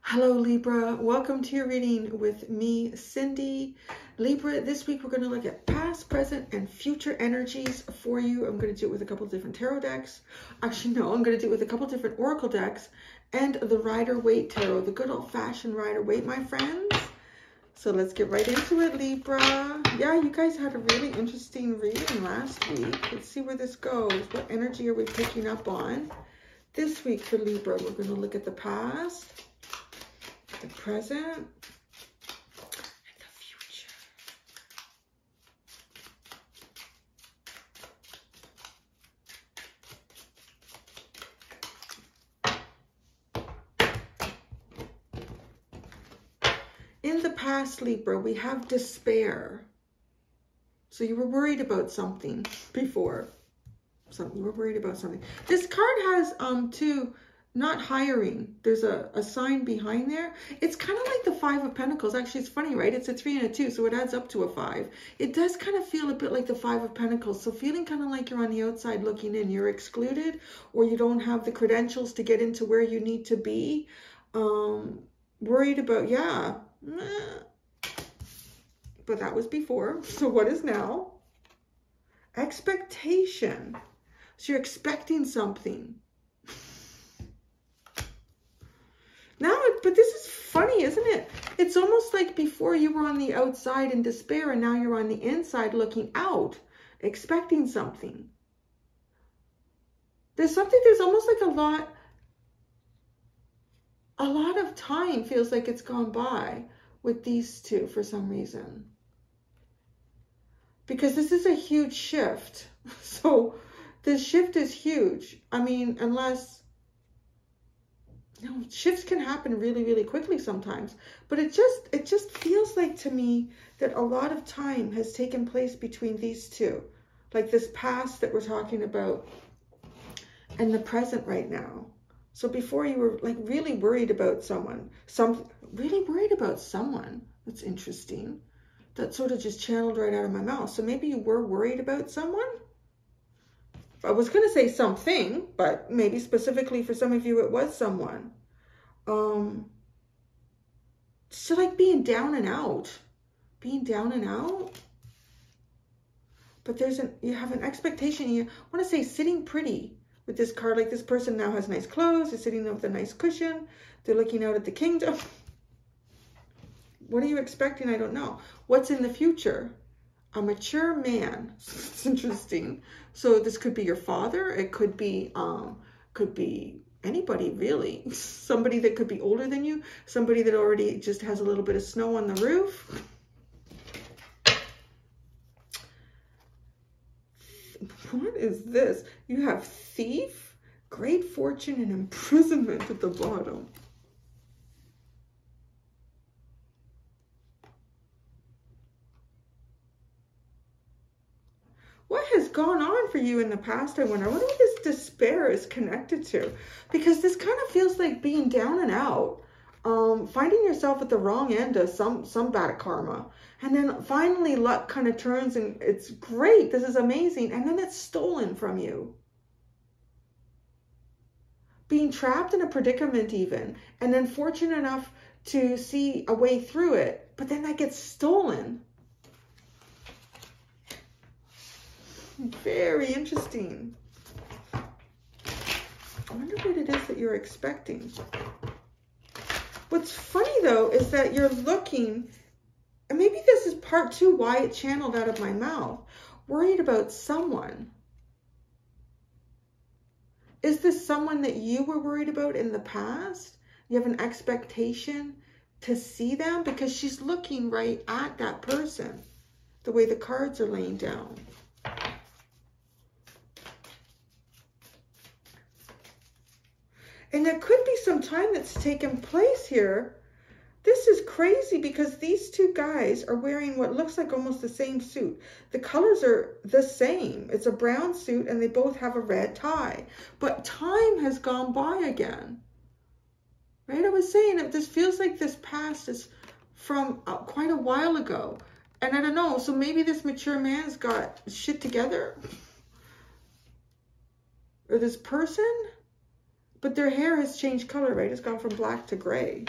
Hello Libra, welcome to your reading with me, Cindy. Libra, this week we're going to look at past, present, and future energies for you. I'm going to do it with a couple of different tarot decks. Actually, no, I'm going to do it with a couple of different oracle decks and the Rider-Waite tarot, the good old-fashioned Rider-Waite, my friends. So let's get right into it, Libra. Yeah, you guys had a really interesting reading last week. Let's see where this goes. What energy are we picking up on? This week for Libra, we're going to look at the past, the present, and the future. In the past, Libra, we have despair. So you were worried about something before. You were worried about something. This card has too, not hiring. There's a sign behind there. It's kind of like the Five of Pentacles. Actually, it's funny, right? It's a 3 and a 2, so it adds up to a 5. It does kind of feel a bit like the Five of Pentacles. So feeling kind of like you're on the outside looking in. You're excluded, or you don't have the credentials to get into where you need to be. Worried about, yeah. But that was before. So what is now? Expectation. So you're expecting something. Now, but this is funny, isn't it? It's almost like before you were on the outside in despair, and now you're on the inside looking out, expecting something. There's almost like a lot of time feels like it's gone by with these two for some reason. Because this is a huge shift. So this shift is huge. I mean, unless... No, shifts can happen really, really quickly sometimes. But it just feels like to me that a lot of time has taken place between these two. Like this past that we're talking about and the present right now. So before you were like really worried about someone. Really worried about someone. That's interesting. That sort of just channeled right out of my mouth. So maybe you were worried about someone? I was going to say something, but maybe specifically for some of you, it was someone. So like being down and out. Being down and out. But you have an expectation. You want to say sitting pretty with this card. Like this person now has nice clothes. They're sitting there with a nice cushion. They're looking out at the kingdom. What are you expecting? I don't know. What's in the future? A mature man. It's interesting. So this could be your father. It could be anybody really. Somebody that could be older than you. Somebody that already just has a little bit of snow on the roof. What is this? You have thief, great fortune, and imprisonment at the bottom. What has gone on for you in the past, I wonder? I wonder what this despair is connected to. Because this kind of feels like being down and out. Finding yourself at the wrong end of some bad karma. And then finally luck kind of turns and it's great. This is amazing. And then it's stolen from you. Being trapped in a predicament even. And then fortunate enough to see a way through it. But then that gets stolen. Very interesting. I wonder what it is that you're expecting. What's funny though is that you're looking, and maybe this is part 2 why it channeled out of my mouth, worried about someone. Is this someone that you were worried about in the past? You have an expectation to see them because she's looking right at that person, the way the cards are laying down. And there could be some time that's taken place here. This is crazy because these two guys are wearing what looks like almost the same suit. The colors are the same. It's a brown suit and they both have a red tie. But time has gone by again. Right? I was saying that this feels like this past is from quite a while ago. And I don't know. So maybe this mature man's got shit together. or this person, but their hair has changed color, right? It's gone from black to gray.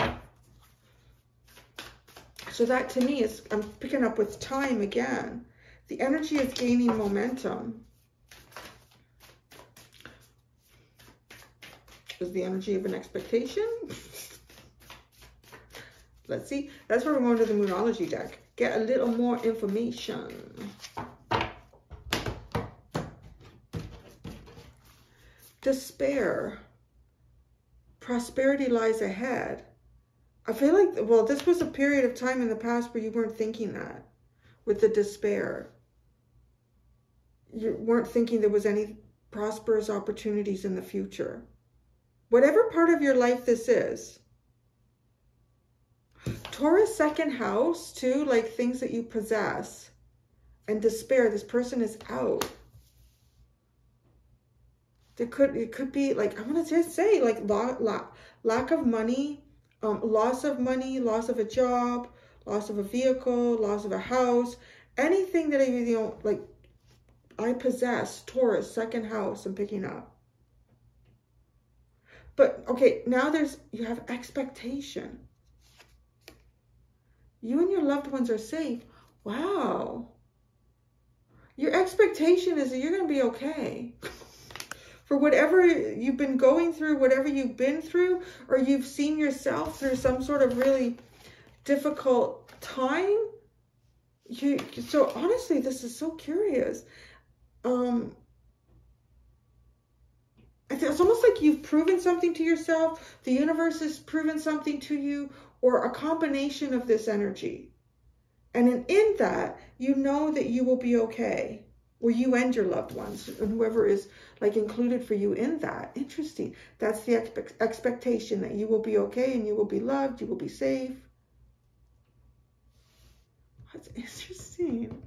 So that to me is, I'm picking up with time again. The energy is gaining momentum. Is the energy of an expectation? Let's see. That's where we're going to the Moonology deck. Get a little more information. Despair. Prosperity lies ahead. I feel like, well, this was a period of time in the past where you weren't thinking that with the despair. You weren't thinking there was any prosperous opportunities in the future. Whatever part of your life this is. Taurus second house too, like things that you possess. And despair, this person is out. It could be like, I'm going to just say like lack of money, loss of money, loss of a job, loss of a vehicle, loss of a house, anything that like I possess. Taurus second house, I'm picking up. But okay, now you have expectation. You and your loved ones are safe. Wow. Your expectation is that you're going to be okay. For whatever you've been going through, whatever you've been through, or you've seen yourself through some sort of really difficult time. So honestly, this is so curious. It's almost like you've proven something to yourself. The universe has proven something to you, or a combination of this energy. And in that, you know that you will be okay. Or you and your loved ones, and whoever is like included for you in that. Interesting. That's the expectation that you will be okay and you will be loved, you will be safe. That's interesting.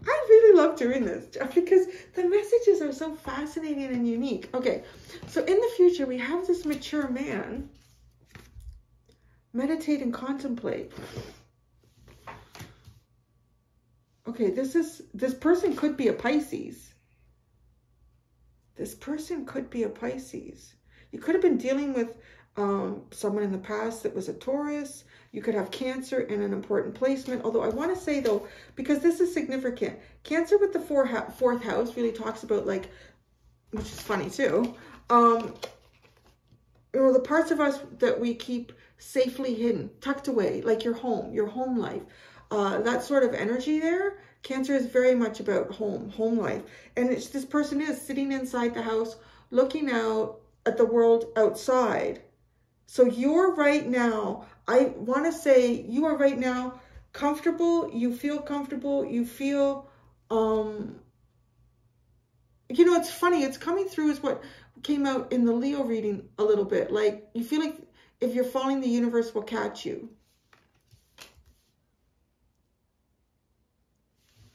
I really love doing this because the messages are so fascinating and unique. Okay, so in the future, we have this mature man. Meditate and contemplate. Okay, this person could be a Pisces. This person could be a Pisces. You could have been dealing with someone in the past that was a Taurus. You could have Cancer in an important placement. Although I want to say though, because this is significant, Cancer with the fourth house really talks about like, which is funny too, you know, the parts of us that we keep safely hidden, tucked away, like your home life. That sort of energy there. Cancer is very much about home life. And this person is sitting inside the house, looking out at the world outside. So you're right now, I want to say you are right now comfortable. You feel comfortable. You feel, you know, it's funny. It's coming through as what came out in the Leo reading a little bit. Like you feel like if you're falling, the universe will catch you.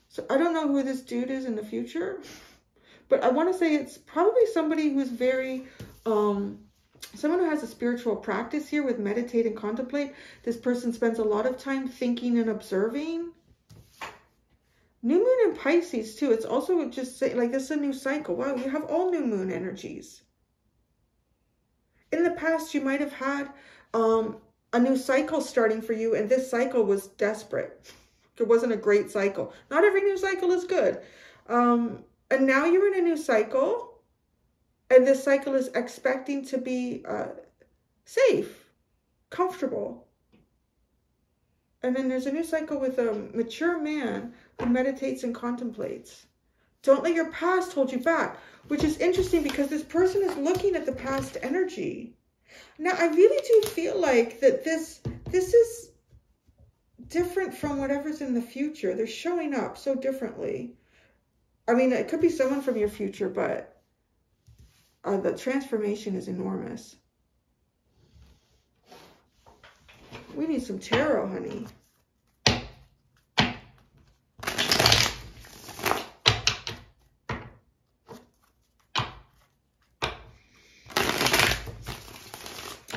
So I don't know who this dude is in the future, but I want to say it's probably somebody who's very, someone who has a spiritual practice here with meditate and contemplate. This person spends a lot of time thinking and observing. New moon in Pisces too. It's also just say, like this is a new cycle. Wow, you have all new moon energies. In the past, you might have had a new cycle starting for you, and this cycle was desperate. It wasn't a great cycle. Not every new cycle is good. And now you're in a new cycle, and this cycle is expecting to be safe, comfortable. And then there's a new cycle with a mature man who meditates and contemplates. Don't let your past hold you back, which is interesting because this person is looking at the past energy. Now, I really do feel like that this is different from whatever's in the future. They're showing up so differently. I mean, it could be someone from your future, but the transformation is enormous. We need some tarot, honey.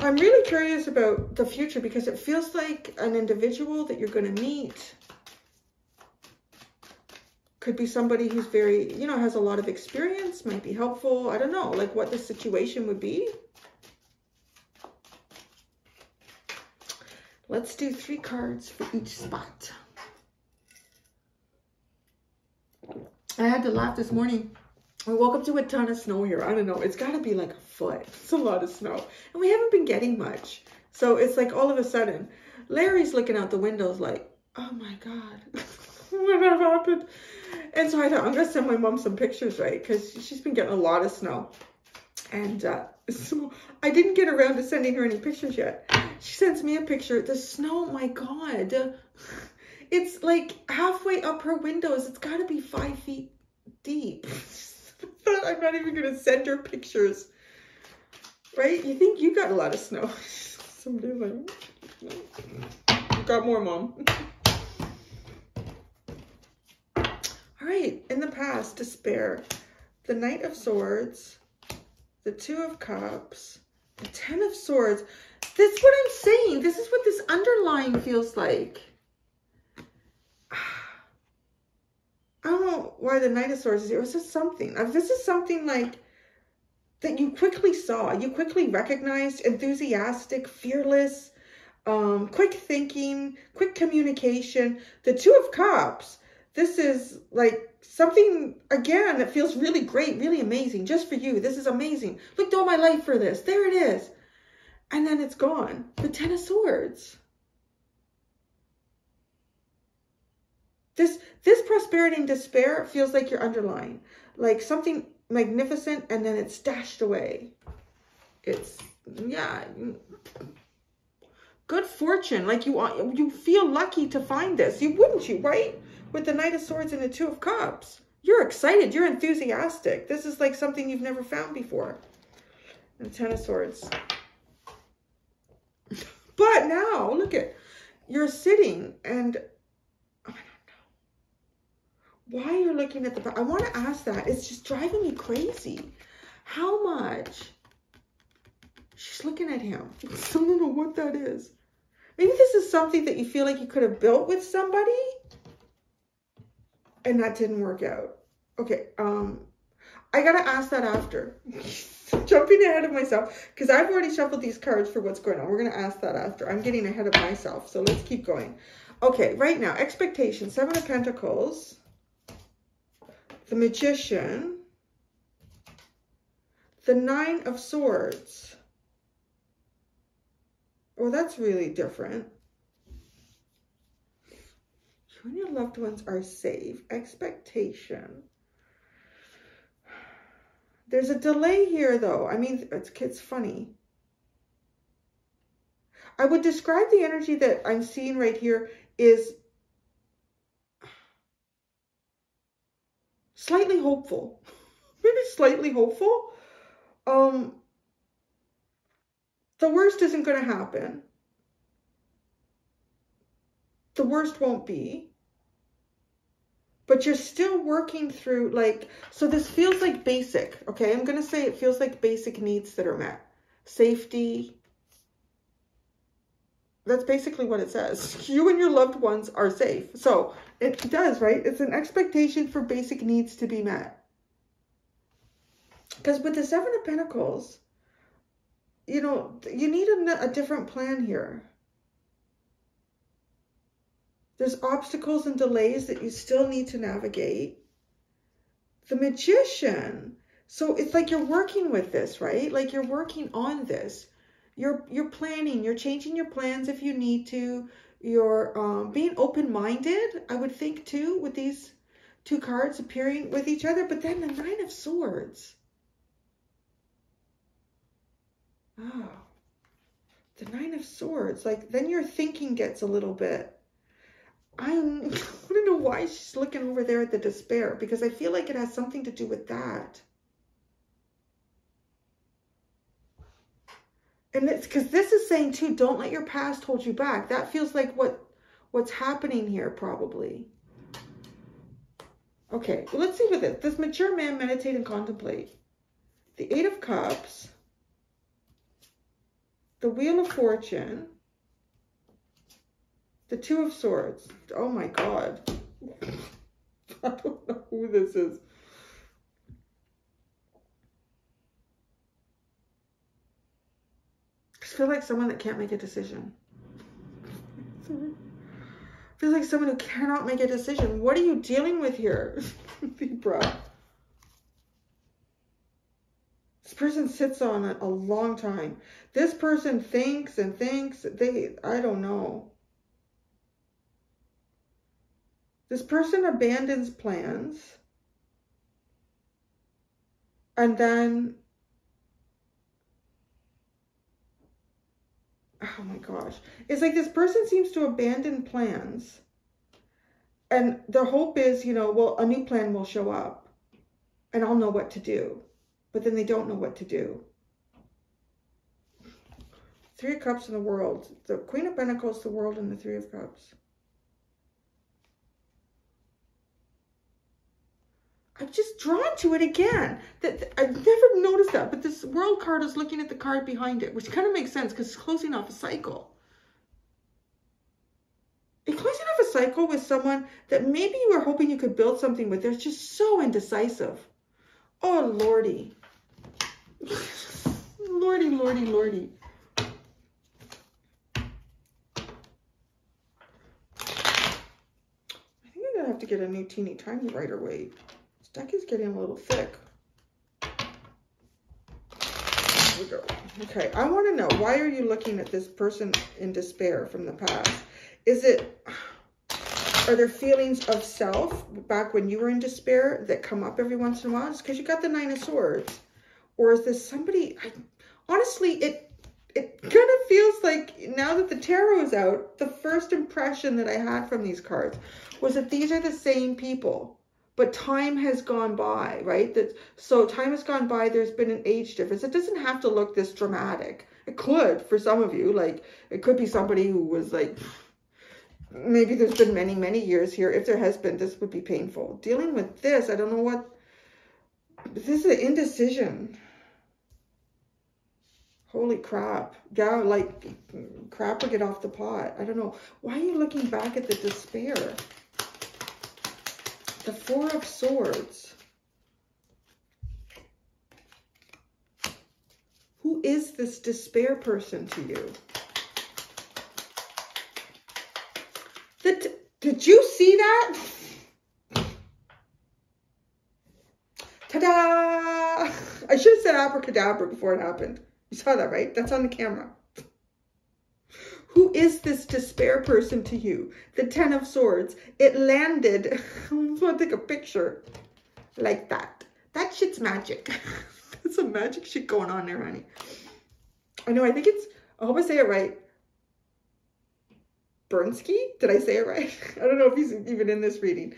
I'm really curious about the future because it feels like an individual that you're going to meet Could be somebody who's very, you know, has a lot of experience, might be helpful. I don't know, like what the situation would be. Let's do 3 cards for each spot. I had to laugh this morning. I woke up to a ton of snow here. I don't know. It's got to be like a foot. It's a lot of snow. And we haven't been getting much. So it's like all of a sudden, Larry's looking out the windows like, oh my God, what happened? And so I thought, I'm going to send my mom some pictures, right? Because she's been getting a lot of snow. And so I didn't get around to sending her any pictures yet. She sends me a picture. The snow, my God. It's like halfway up her windows. It's got to be 5 feet deep. I'm not even going to send her pictures. Right? You think you got a lot of snow. Somebody's like, you got more, Mom. All right. In the past, despair. The Knight of Swords. The 2 of Cups. The 10 of Swords. That's what I'm saying. This is what this underlying feels like. I don't know why the Knight of Swords is here. This is something. This is something like that you quickly saw. You quickly recognized. Enthusiastic, fearless, quick thinking, quick communication. The 2 of Cups. This is like something, again, that feels really great, really amazing. Just for you. This is amazing. Looked all my life for this. There it is. And then it's gone. The 10 of Swords. This prosperity and despair feels like you're underlying. Like something magnificent and then it's dashed away. It's, yeah. Good fortune. Like you feel lucky to find this. Wouldn't you, right? With the Knight of Swords and the 2 of Cups. You're excited. You're enthusiastic. This is like something you've never found before. And 10 of Swords. But now, look at, you're sitting and I don't know why you're looking at the, I want to ask that. It's just driving me crazy. How much? She's looking at him. I don't know what that is. Maybe this is something that you feel like you could have built with somebody and that didn't work out. Okay, I got to ask that after. Jumping ahead of myself because I've already shuffled these cards for what's going on. We're going to ask that after. I'm getting ahead of myself. So let's keep going. Okay, right now, expectation. 7 of Pentacles. The Magician. The 9 of Swords. Oh, that's really different. You and your loved ones are safe. Expectation. There's a delay here, though. I mean, it's funny. I would describe the energy that I'm seeing right here is slightly hopeful. Maybe slightly hopeful. The worst isn't going to happen. The worst won't be. But you're still working through, like, so this feels like basic, okay? I'm going to say it feels like basic needs that are met. Safety. That's basically what it says. You and your loved ones are safe. So it does, right? It's an expectation for basic needs to be met. Because with the 7 of Pentacles, you know, you need a different plan here. There's obstacles and delays that you still need to navigate. The Magician. So it's like you're working with this, right? Like you're working on this. You're planning. You're changing your plans if you need to. You're being open-minded, I would think, too, with these 2 cards appearing with each other. But then the 9 of Swords. Oh, the 9 of Swords. Like, then your thinking gets a little bit. I don't know why she's looking over there at the despair, because I feel like it has something to do with that. And it's because this is saying too, don't let your past hold you back. That feels like what's happening here probably. Okay, well, let's see with this. This mature man meditate and contemplate. The 8 of Cups. The Wheel of Fortune. The 2 of Swords. Oh my God. I don't know who this is. I feel like someone that can't make a decision. I feel like someone who cannot make a decision. What are you dealing with here, Libra? This person sits on it a long time. This person thinks and thinks. I don't know. This person abandons plans. And then, oh my gosh. It's like this person seems to abandon plans. And their hope is, you know, well, a new plan will show up. And I'll know what to do. But then they don't know what to do. Three of Cups in the world. The Queen of Pentacles, the world, and the Three of Cups. I'm just drawn to it again. I've never noticed that. But this world card is looking at the card behind it, which kind of makes sense because it's closing off a cycle. It's closing off a cycle with someone that maybe you were hoping you could build something with. They're just so indecisive. Oh, Lordy. Lordy, Lordy, Lordy. I think I'm going to have to get a new teeny tiny writer weight. This deck is getting a little thick. There we go. Okay, I want to know, why are you looking at this person in despair from the past? Are there feelings of self back when you were in despair that come up every once in a while? It's because you got the Nine of Swords. Or is this somebody, honestly, it kind of feels like now that the tarot is out, the first impression that I had from these cards was that these are the same people, but time has gone by, right? So time has gone by, there's been an age difference. It doesn't have to look this dramatic. It could for some of you, like it could be somebody who was like, maybe there's been many, many years here. If there has been, this would be painful. Dealing with this, I don't know what, this is an indecision. Holy crap. Yeah, like crap or get off the pot. I don't know. Why are you looking back at the despair? The Four of Swords. Who is this despair person to you? Did you see that? Ta-da! I should have said abracadabra before it happened. You saw that, right? That's on the camera. Who is this despair person to you? The Ten of Swords. It landed. I want to take a picture like that. That shit's magic. There's some magic shit going on there, honey. I know, I think it's, I hope I say it right. Bernsky? Did I say it right? I don't know if he's even in this reading.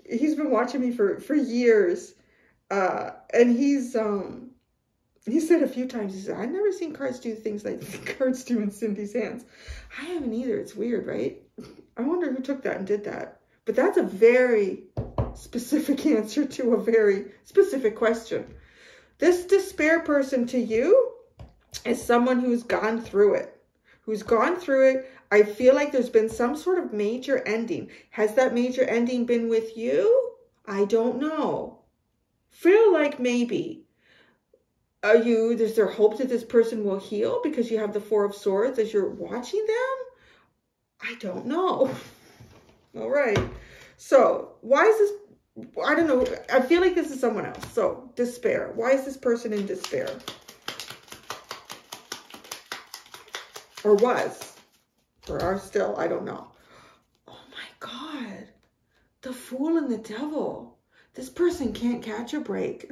He's been watching me for years. And he said a few times, he said, I've never seen cards do things like cards do in Cindy's hands. I haven't either. It's weird, right? I wonder who took that and did that. But that's a very specific answer to a very specific question. This despair person to you is someone who's gone through it. Who's gone through it. I feel like there's been some sort of major ending. Has that major ending been with you? I don't know. Feel like maybe. Is there hope that this person will heal because you have the Four of Swords as you're watching them? I don't know. All right. So why is this? I don't know. I feel like this is someone else. So despair. Why is this person in despair? Or was. Or are still. I don't know. Oh my God. The Fool and the Devil. This person can't catch a break.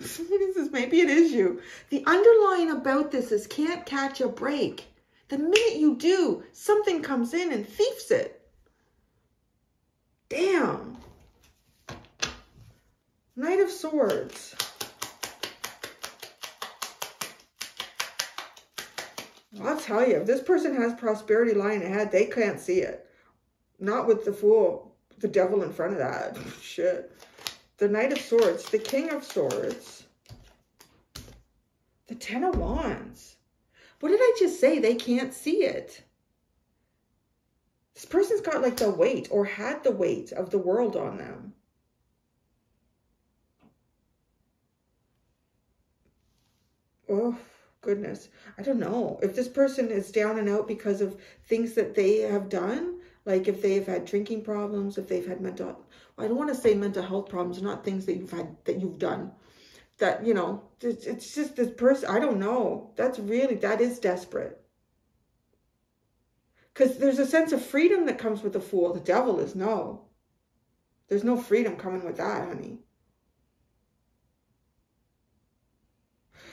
Maybe it is you. The underlying about this is can't catch a break. The minute you do, something comes in and thiefs it. Damn. Knight of Swords. I'll tell you, if this person has prosperity lying ahead, they can't see it. Not with the Fool, the Devil in front of that. Shit. The Knight of Swords, the King of Swords, the Ten of Wands. What did I just say? They can't see it. This person's got like the weight or had the weight of the world on them. Oh, goodness. I don't know. If this person is down and out because of things that they have done, like if they've had drinking problems, if they've had mental, I don't want to say mental health problems, not things that you've had, that you've done. That, you know, it's just this person, I don't know. That is desperate. Because there's a sense of freedom that comes with the Fool. The Devil is no. There's no freedom coming with that, honey.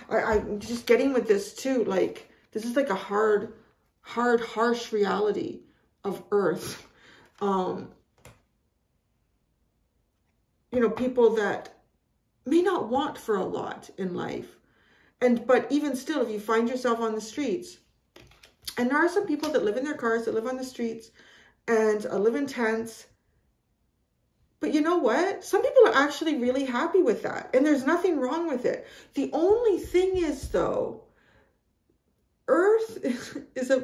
I'm just getting with this too, like, this is like a hard, harsh reality of Earth. You know, people that may not want for a lot in life. But even still, if you find yourself on the streets, and there are some people that live in their cars, that live on the streets, and live in tents. But you know what? Some people are actually really happy with that. And there's nothing wrong with it. The only thing is, though, Earth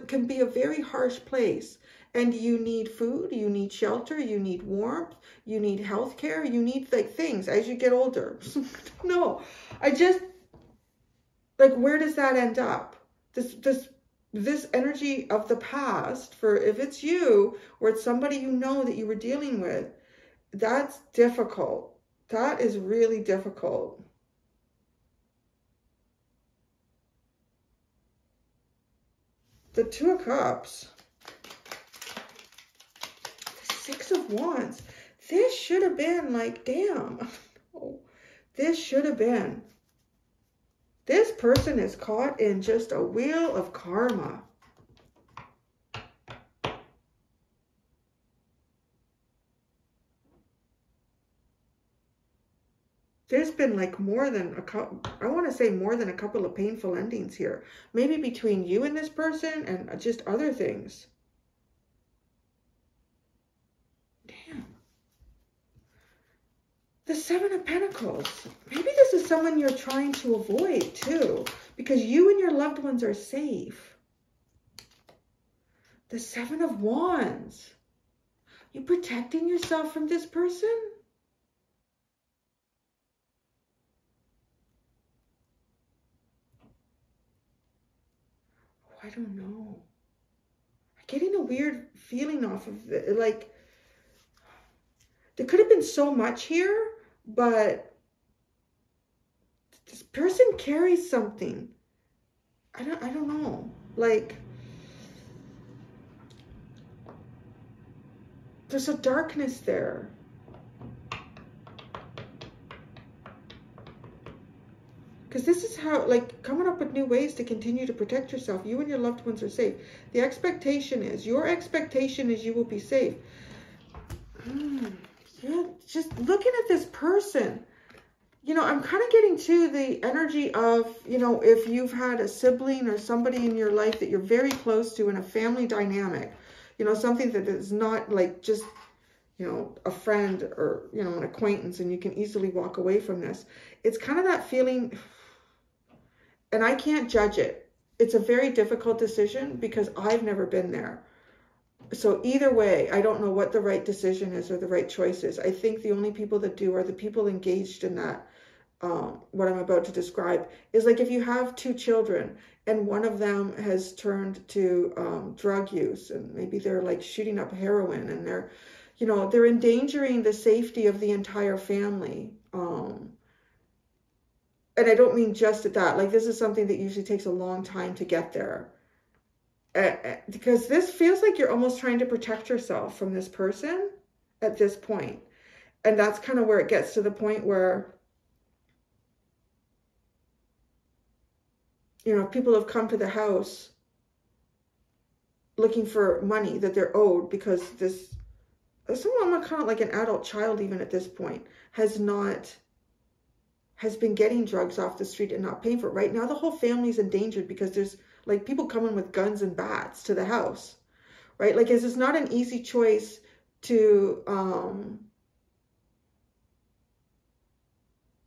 can be a very harsh place. And you need food, you need shelter, you need warmth, you need health care, you need like things as you get older. No, like, where does that end up? This energy of the past, for if it's you or it's somebody you know that you were dealing with, that's difficult. That is really difficult. The Two of Cups. The Six of Wands. This should have been like, damn. Oh, this should have been. This person is caught in just a wheel of karma. There's been like more than a couple, I want to say more than a couple of painful endings here. Maybe between you and this person and just other things. Damn. The Seven of Pentacles. Maybe this is someone you're trying to avoid too, because you and your loved ones are safe. The Seven of Wands. You protecting yourself from this person? I don't know. I'm getting a weird feeling off of it. Like, there could have been so much here, but this person carries something. I don't know. Like, there's a darkness there. Because this is how, like, coming up with new ways to continue to protect yourself. You and your loved ones are safe. The expectation is, your expectation is you will be safe. Yeah, just looking at this person, you know, I'm kind of getting to the energy of, you know, if you've had a sibling or somebody in your life that you're very close to in a family dynamic, you know, something that is not like just, you know, a friend or, you know, an acquaintance, and you can easily walk away from this. It's kind of that feeling. And I can't judge it. It's a very difficult decision because I've never been there. So either way, I don't know what the right decision is or the right choice is. I think the only people that do are the people engaged in that, what I'm about to describe, is like if you have two children and one of them has turned to drug use, and maybe they're like shooting up heroin, and they're, you know, they're endangering the safety of the entire family. And I don't mean just at that. Like, this is something that usually takes a long time to get there. Because this feels like you're almost trying to protect yourself from this person at this point. And that's kind of where it gets to the point where, you know, people have come to the house looking for money that they're owed because someone kind of like an adult child even at this point has been getting drugs off the street and not paying for it. Right now, the whole family's endangered because there's like people coming with guns and bats to the house, right? Like, it's not an easy choice to,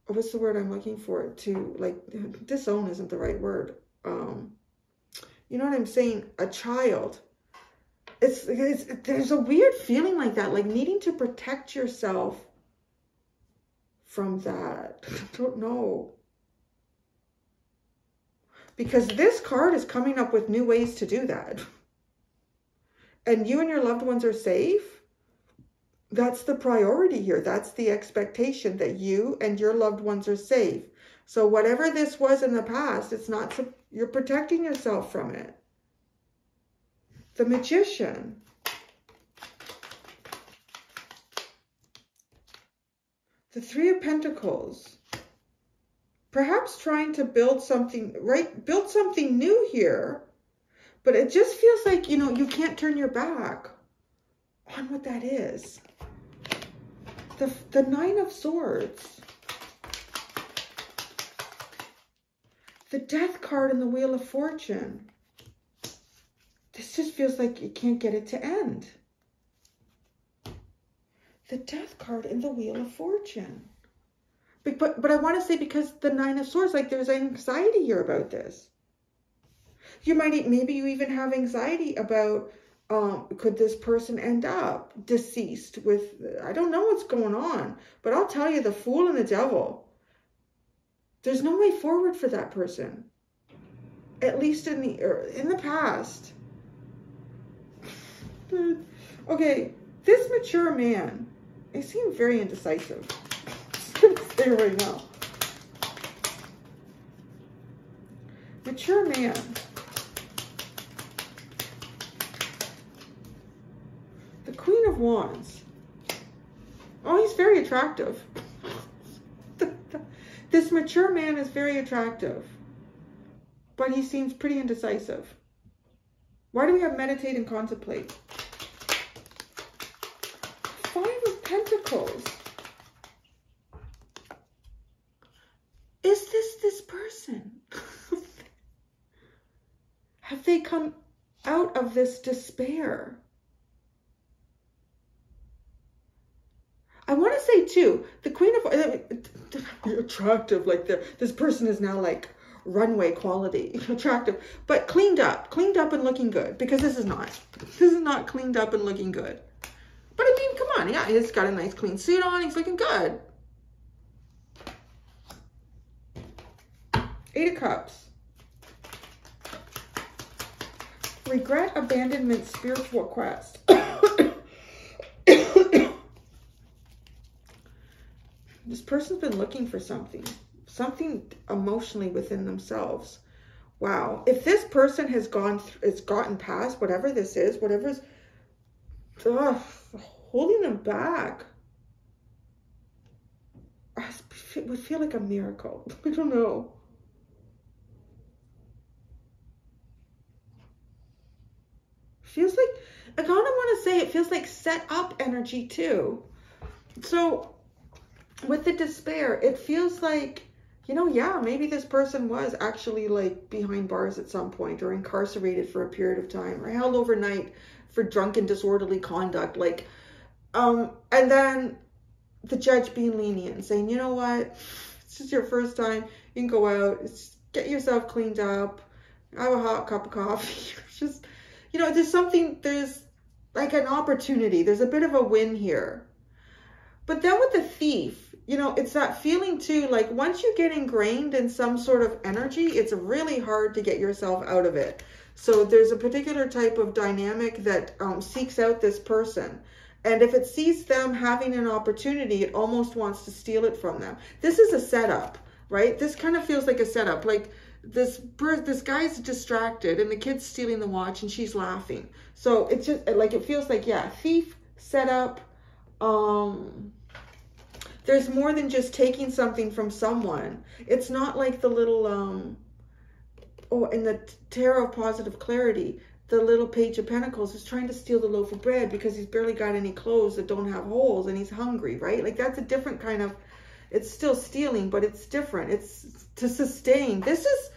what's the word I'm looking for? To, like, disown isn't the right word. You know what I'm saying? A child. There's a weird feeling like that, like needing to protect yourself from that. I don't know. Because this card is coming up with new ways to do that. And you and your loved ones are safe. That's the priority here. That's the expectation, that you and your loved ones are safe. So whatever this was in the past, it's not, you're protecting yourself from it. The Magician. The Three of Pentacles. Perhaps trying to build something, right? Build something new here. But it just feels like, you know, you can't turn your back on what that is. The Nine of Swords. The Death card and the Wheel of Fortune. This just feels like you can't get it to end. The Death card and the Wheel of Fortune. But I want to say, because the Nine of Swords, like there's anxiety here about this. You might, maybe you even have anxiety about, could this person end up deceased with, I don't know what's going on, but I'll tell you, the Fool and the Devil, there's no way forward for that person. At least in the past. Okay, this mature man, he seems very indecisive. I'm going to say right now. Mature man. The Queen of Wands. Oh, he's very attractive. This mature man is very attractive, but he seems pretty indecisive. Why do we have meditate and contemplate? Five of Pentacles. Is this person? Have they come out of this despair? I want to say too, the Queen of attractive, like this person is now like runway quality, attractive, but cleaned up and looking good, because this is not cleaned up and looking good. But I mean, come on, yeah, he's got a nice clean suit on, he's looking good. Eight of Cups. Regret, abandonment, spiritual quest. This person's been looking for something emotionally within themselves. Wow. If this person has gotten past whatever this is, whatever's holding them back, it would feel like a miracle. I don't know. Feels like, I kind of want to say it feels like set up energy too. So with the despair, it feels like, you know, yeah, maybe this person was actually like behind bars at some point, or incarcerated for a period of time, or held overnight for drunken disorderly conduct. Like, and then the judge being lenient and saying, you know what, it's just your first time, you can go out, get yourself cleaned up, have a hot cup of coffee. Just, you know, there's like an opportunity. There's a bit of a win here. But then with the Thief, you know, it's that feeling too, like once you get ingrained in some sort of energy, it's really hard to get yourself out of it. So there's a particular type of dynamic that seeks out this person. And if it sees them having an opportunity, it almost wants to steal it from them. This is a setup, right? This kind of feels like a setup. Like this guy's distracted and the kid's stealing the watch and she's laughing. So it's just like, it feels like, yeah, thief, setup. There's more than just taking something from someone. It's not like the little, in the Tarot of Positive Clarity, the little Page of Pentacles is trying to steal the loaf of bread because he's barely got any clothes that don't have holes and he's hungry, right? Like that's a different kind of, it's still stealing, but it's different. It's to sustain. This is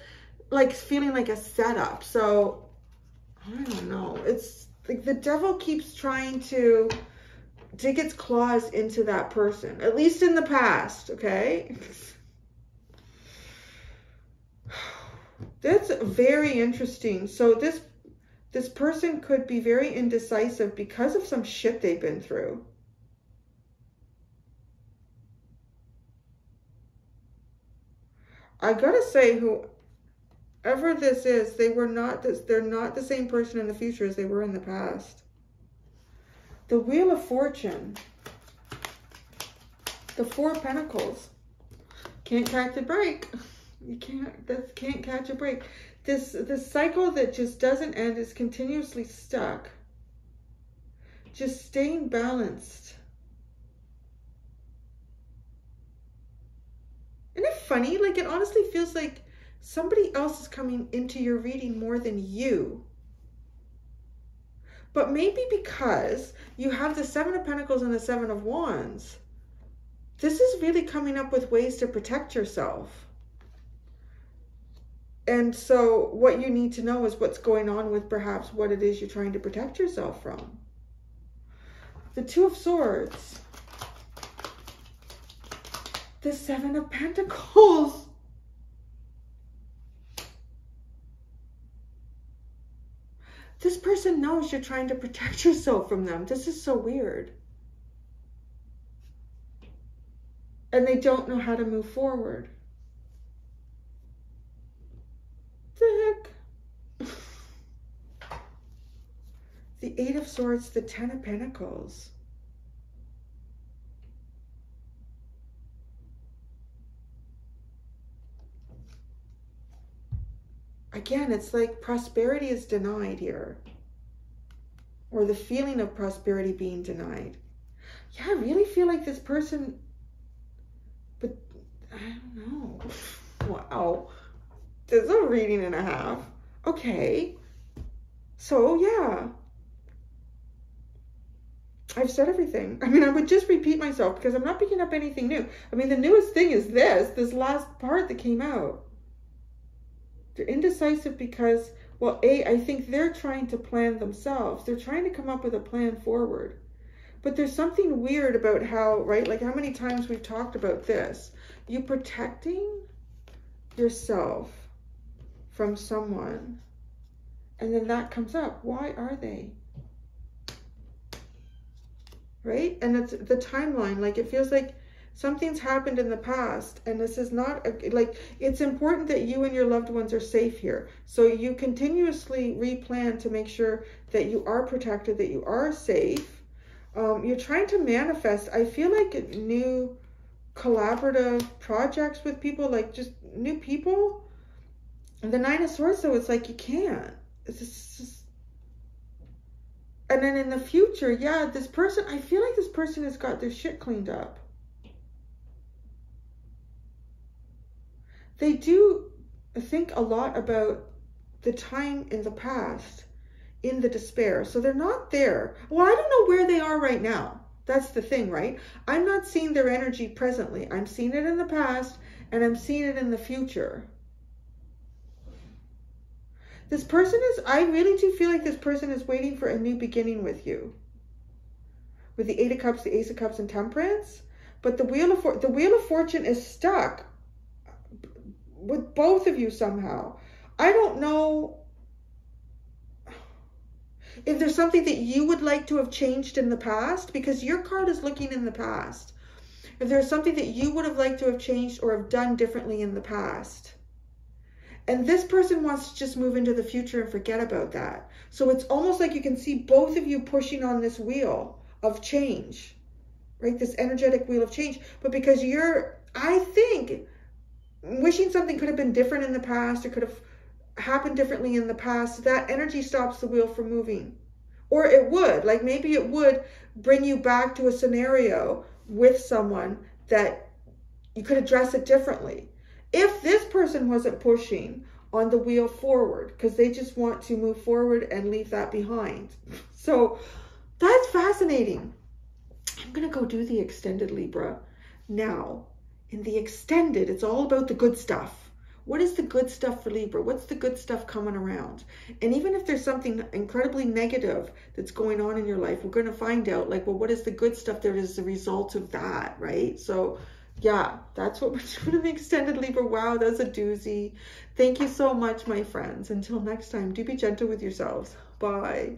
like feeling like a setup. So I don't know. It's like the devil keeps trying to dig its claws into that person, at least in the past, okay? That's very interesting. So this person could be very indecisive because of some shit they've been through. I gotta say, Whoever this is, they're not the same person in the future as they were in the past. The Wheel of Fortune. The Four of Pentacles. Can't catch a break. You can't catch a break. This cycle that just doesn't end is continuously stuck. Just staying balanced. Isn't it funny? Like, it honestly feels like somebody else is coming into your reading more than you. But maybe because you have the Seven of Pentacles and the Seven of Wands, this is really coming up with ways to protect yourself. And so what you need to know is what's going on with perhaps what it is you're trying to protect yourself from. The Two of Swords. The Seven of Pentacles. This person knows you're trying to protect yourself from them. This is so weird. And they don't know how to move forward. The heck? The Eight of Swords, the Ten of Pentacles. Again, it's like prosperity is denied here. Or the feeling of prosperity being denied. Yeah, I really feel like this person, but I don't know. Wow. There's a reading and a half. Okay. So, yeah. I've said everything. I mean, I would just repeat myself because I'm not picking up anything new. I mean, the newest thing is this last part that came out. They're indecisive because, well, I think they're trying to plan themselves. They're trying to come up with a plan forward. But there's something weird about how, right, like how many times we've talked about this. You protecting yourself from someone, and then that comes up. Why are they? Right? And it's the timeline. Like, it feels like something's happened in the past, and this is not, like, it's important that you and your loved ones are safe here. So you continuously replan to make sure that you are protected, that you are safe. You're trying to manifest, I feel like, new collaborative projects with people, like just new people. And the Nine of Swords, though, it's like you can't. It's just... And then in the future, yeah, this person, I feel like this person has got their shit cleaned up. They do think a lot about the time in the past, in the despair. So they're not there. Well, I don't know where they are right now. That's the thing, right? I'm not seeing their energy presently. I'm seeing it in the past, and I'm seeing it in the future. This person is, I really do feel like this person is waiting for a new beginning with you. With the Eight of Cups, the Ace of Cups, and Temperance. But the Wheel of Fortune is stuck with both of you somehow. I don't know if there's something that you would like to have changed in the past, because your card is looking in the past. If there's something that you would have liked to have changed or have done differently in the past. And this person wants to just move into the future and forget about that. So it's almost like you can see both of you pushing on this wheel of change, right? This energetic wheel of change. But because you're, I think, wishing something could have been different in the past or could have happened differently in the past, that energy stops the wheel from moving. Or it would, like maybe it would bring you back to a scenario with someone that you could address it differently. If this person wasn't pushing on the wheel forward, because they just want to move forward and leave that behind. So that's fascinating. I'm going to go do the extended, Libra. Now, in the extended, it's all about the good stuff. What is the good stuff for Libra? What's the good stuff coming around? And even if there's something incredibly negative that's going on in your life, we're going to find out, like, well, what is the good stuff that is the result of that, right? So yeah, that's what we're doing in the extended, Libra. Wow, that's a doozy. Thank you so much, my friends. Until next time, do be gentle with yourselves. Bye.